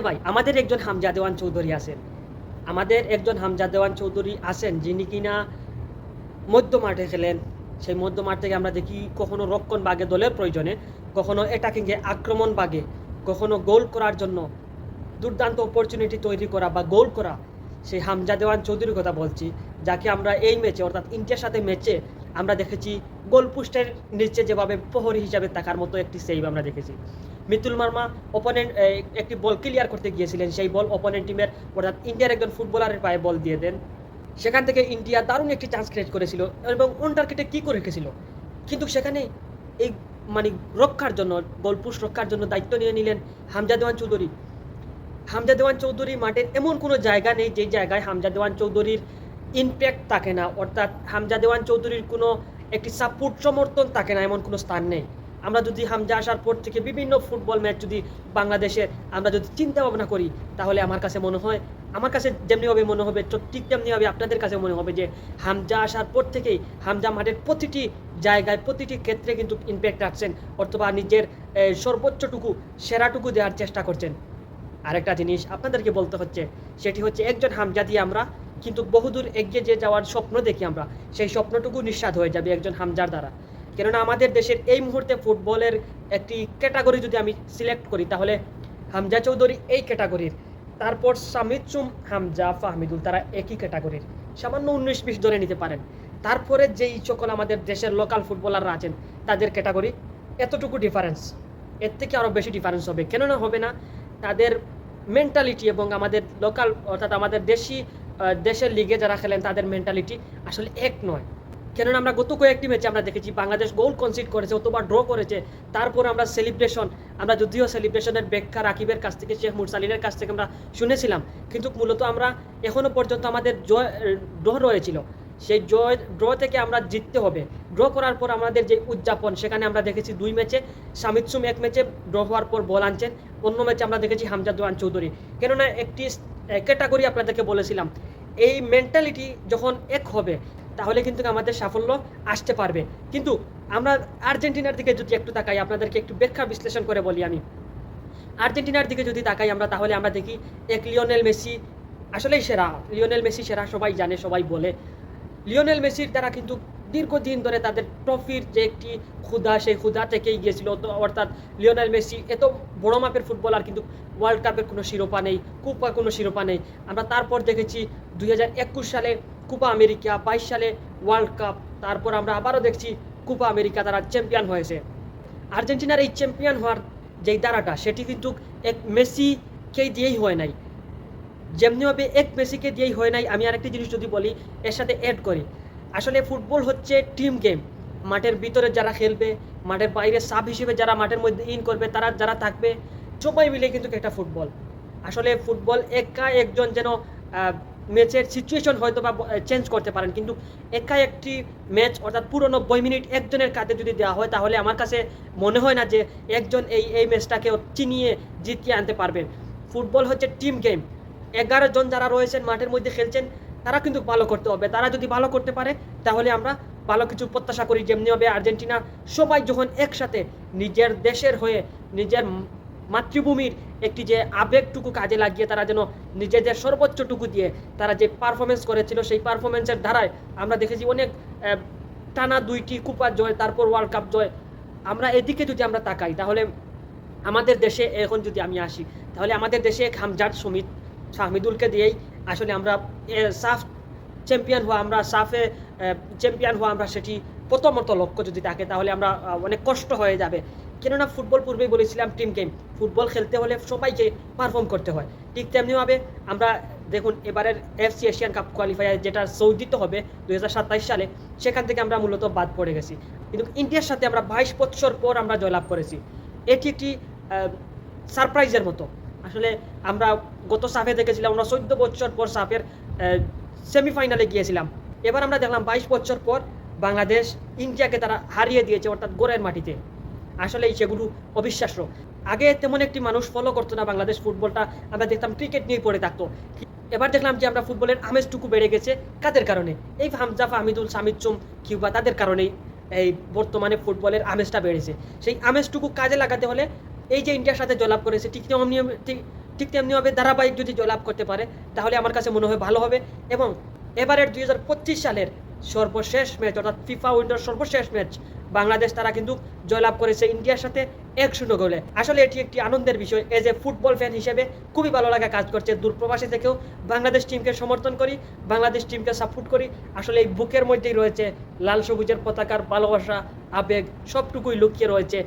ভাই আমাদের একজন হামজা দেওয়ান চৌধুরী আছেন। আমাদের একজন হামজা দেওয়ান চৌধুরী আছেন যিনি কিনা মধ্য মাঠে খেলেন। সেই মধ্য মাঠ থেকে আমরা দেখি কখনো রক্ষণ ভাগে দলের প্রয়োজনে, কখনো অ্যাটাকিংয়ে আক্রমণ ভাগে, কখনো গোল করার জন্য দুর্দান্ত অপরচুনিটি তৈরি করা বা গোল করা। সেই হামজা দেওয়ান চৌধুরীর কথা বলছি, যাকে আমরা এই ম্যাচে অর্থাৎ ইন্ডিয়ার সাথে ম্যাচে আমরা দেখেছি গোল পোস্টের নিচে যেভাবে প্রহরী হিসাবে থাকার মতো একটি সেভ আমরা দেখেছি। মিতুল মার্মা অপোনেন্ট একটি বল ক্লিয়ার করতে গিয়েছিলেন, সেই বল অপোনেন্ট টিমের অর্থাৎ ইন্ডিয়ার একজন ফুটবলারের পায়ে বল দিয়ে দেন। সেখান থেকে ইন্ডিয়া দারুণ একটি চান্স ক্রিয়েট করেছিল এবং অন টার্গেটে কী করে রেখেছিল, কিন্তু সেখানে এই মানে রক্ষার জন্য গোল পোস্ট রক্ষার জন্য দায়িত্ব নিয়ে নিলেন হামজা দেওয়ান চৌধুরী। হামজা দেওয়ান চৌধুরী মাঠের এমন কোনো জায়গা নেই যে জায়গায় হামজা দেওয়ান চৌধুরীর ইমপ্যাক্ট থাকে না, অর্থাৎ হামজা দেওয়ান চৌধুরীর কোনো একটি সাপোর্ট সমর্থন থাকে না, এমন কোনো স্থান নেই। আমরা যদি হামজা আসার পর থেকে বিভিন্ন ফুটবল ম্যাচ যদি বাংলাদেশের আমরা যদি চিন্তা ভাবনা করি, তাহলে আমার কাছে মনে হয়, আমার কাছে যেমনিভাবে মনে হবে ঠিক তেমনিভাবে আপনাদের কাছে মনে হবে যে হামজা আসার পর থেকেই হামজা মাঠের প্রতিটি জায়গায় প্রতিটি ক্ষেত্রে কিন্তু ইমপ্যাক্ট রাখছেন, অথবা নিজের সর্বোচ্চটুকু সেরাটুকু দেওয়ার চেষ্টা করছেন। আরেকটা জিনিস আপনাদেরকে বলতে হচ্ছে, সেটি হচ্ছে একজন হামজা দিয়ে আমরা কিন্তু বহুদূর এগিয়ে যে যাওয়ার স্বপ্ন দেখি আমরা, সেই স্বপ্নটুকু নিঃস্বাদ হয়ে যাবে একজন হামজার দ্বারা। কেননা আমাদের দেশের এই মুহূর্তে ফুটবলের একটি ক্যাটাগরি যদি আমি সিলেক্ট করি, তাহলে হামজা চৌধুরী এই ক্যাটাগরির, তারপর সামিদুল হামজা ফাহমিদুল তারা একই ক্যাটাগরির, সামান্য 19-20 ধরে নিতে পারেন। তারপরে যেই সকল আমাদের দেশের লোকাল ফুটবলাররা আছেন তাদের ক্যাটাগরি এতটুকু ডিফারেন্স, এর থেকে আরও বেশি ডিফারেন্স হবে। কেননা হবে না, তাদের মেন্টালিটি এবং আমাদের লোকাল অর্থাৎ আমাদের দেশের লিগে যারা খেলেন তাদের মেন্টালিটি আসলে এক নয়। কেননা আমরা গত কয়েকটি ম্যাচে আমরা দেখেছি বাংলাদেশ গোল কনসিড করেছে অথবা ড্র করেছে, তারপর আমরা সেলিব্রেশন, আমরা যদিও সেলিব্রেশনের ব্যাখ্যা রাকিবের কাছ থেকে, শেখ মুরসালিনের কাছ থেকে আমরা শুনেছিলাম, কিন্তু মূলত আমরা এখনও পর্যন্ত আমাদের ড্র রয়েছিল। সেই ড্র থেকে আমরা জিততে হবে। ড্র করার পর আমাদের যে উদযাপন, সেখানে আমরা দেখেছি 2 ম্যাচে সামিদুল এক ম্যাচে ড্র হওয়ার পর বল আনছেন, অন্য ম্যাচে আমরা দেখেছি হামজা দেওয়ান চৌধুরী। কেননা একটি ক্যাটাগরি আপনাদেরকে বলেছিলাম, এই মেন্টালিটি যখন এক হবে তাহলে কিন্তু আমাদের সাফল্য আসতে পারবে। কিন্তু আমরা আর্জেন্টিনার দিকে যদি একটু তাকাই, আপনাদেরকে একটু ব্যাখ্যা বিশ্লেষণ করে বলি আমি। আর্জেন্টিনার দিকে যদি তাকাই আমরা, তাহলে আমরা দেখি এক লিওনেল মেসি আসলেই সেরা। লিওনেল মেসি সেরা সবাই জানে, সবাই বলে। লিওনেল মেসির দ্বারা কিন্তু দীর্ঘদিন ধরে তাদের ট্রফির যে একটি ক্ষুধা, সেই ক্ষুধা থেকেই গিয়েছিল। অর্থাৎ লিওনেল মেসি এত বড় মাপের ফুটবলার, কিন্তু ওয়ার্ল্ড কাপের কোনো শিরোপা নেই, কোপা কোনো শিরোপা নেই। আমরা তারপর দেখেছি 2021 সালে কোপা আমেরিকা, 22 সালে ওয়ার্ল্ড কাপ, তারপর আমরা আবারও দেখছি কোপা আমেরিকা, তারা চ্যাম্পিয়ন হয়েছে। আর্জেন্টিনার এই চ্যাম্পিয়ন হওয়ার যেই দ্বারাটা, সেটি কিন্তু এক মেসিকেই দিয়েই হয় নাই, যেমনিভাবে এক মেসিকে দিয়েই হয় নাই। আমি আরেকটি জিনিস যদি বলি, এর সাথে অ্যাড করি, আসলে ফুটবল হচ্ছে টিম গেম। মাঠের ভিতরে যারা খেলবে, মাঠের বাইরে সাব হিসেবে যারা মাঠের মধ্যে ইন করবে, তারা যারা থাকবে, সবাই মিলে কিন্তু একটা ফুটবল। আসলে ফুটবল একা একজন যেন ম্যাচের সিচুয়েশন হয়তো বা চেঞ্জ করতে পারেন, কিন্তু একা একটি ম্যাচ অর্থাৎ পুরো 90 মিনিট একজনের কাছে যদি দেওয়া হয়, তাহলে আমার কাছে মনে হয় না যে একজন এই ম্যাচটাকে চিনিয়ে জিতিয়ে আনতে পারবেন। ফুটবল হচ্ছে টিম গেম। 11 জন যারা রয়েছেন মাঠের মধ্যে খেলছেন, তারা কিন্তু ভালো করতে হবে। তারা যদি ভালো করতে পারে, তাহলে আমরা ভালো কিছু প্রত্যাশা করি। যেমনিভাবে আর্জেন্টিনা সবাই যখন একসাথে নিজের দেশের হয়ে, নিজের মাতৃভূমির একটি যে আবেগটুকু কাজে লাগিয়ে তারা যেন নিজেদের সর্বোচ্চটুকু দিয়ে তারা যে পারফরমেন্স করেছিল, সেই পারফরমেন্সের ধারায় আমরা দেখেছি অনেক টানা 2টি কোপা জয়, তারপর ওয়ার্ল্ড কাপ জয়। আমরা এদিকে যদি আমরা তাকাই, তাহলে আমাদের দেশে এখন যদি আমি আসি, তাহলে আমাদের দেশে হামজার শাহমিদুলকে দিয়েই আসলে আমরা সাফ চ্যাম্পিয়ন হওয়া, আমরা সাফে চ্যাম্পিয়ন হওয়া, আমরা সেটি প্রথমত লক্ষ্য যদি থাকে, তাহলে আমরা অনেক কষ্ট হয়ে যাবে। কেননা ফুটবল পূর্বেই বলেছিলাম টিম গেম। ফুটবল খেলতে হলে সবাইকে পারফর্ম করতে হয়। ঠিক তেমনিভাবে আমরা দেখুন এবারের এফসি এশিয়ান কাপ কোয়ালিফায়ার, যেটা সৌদিতে হবে 2027 সালে, সেখান থেকে আমরা মূলত বাদ পড়ে গেছি। কিন্তু ইন্ডিয়ার সাথে আমরা 22 বছর পর আমরা জয়লাভ করেছি। এটি একটি সারপ্রাইজের মতো। আসলে আমরা গত সাফে দেখেছিলাম আমরা 14 বছর পর সাফের সেমিফাইনালে গিয়েছিলাম। এবার আমরা দেখলাম 22 বছর পর বাংলাদেশ ইন্ডিয়াকে তারা হারিয়ে দিয়েছে, অর্থাৎ গোরের মাটিতে। আসলে সেগুলো অবিশ্বাস্য। আগে তেমন একটি মানুষ ফলো করতো না বাংলাদেশ ফুটবলটা, আমরা দেখতাম ক্রিকেট নিয়ে পড়ে থাকতো। এবার দেখলাম যে আমরা ফুটবলের আমেজটুকু বেড়ে গেছে। কাদের কারণে? এই হামজা ফাহমিদুল, সামিদুল, কিউবা, তাদের কারণেই এই বর্তমানে ফুটবলের আমেজটা বেড়েছে। সেই আমেজটুকু কাজে লাগাতে হলে এই যে ইন্ডিয়ার সাথে জয়লাভ করেছে, ঠিক ঠিক তেমনিভাবে ধারাবাহিক যদি জয়লাভ করতে পারে তাহলে আমার কাছে মনে হয় ভালো হবে। এবং এবারের 2025 সালের সর্বশেষ ম্যাচ অর্থাৎ ফিফা উইন্ডোর সর্বশেষ ম্যাচ বাংলাদেশ তারা কিন্তু জয়লাভ করেছে ইন্ডিয়ার সাথে 1-0 গোলে। আসলে এটি একটি আনন্দের বিষয়। এজ এ ফুটবল ফ্যান হিসেবে খুবই ভালো লাগা কাজ করছে। দূরপ্রবাসী থেকেও বাংলাদেশ টিমকে সমর্থন করি, বাংলাদেশ টিমকে সাপোর্ট করি। আসলে এই বুকের মধ্যেই রয়েছে লাল সবুজের পতাকার ভালোবাসা, আবেগ সবটুকুই লুকিয়ে রয়েছে।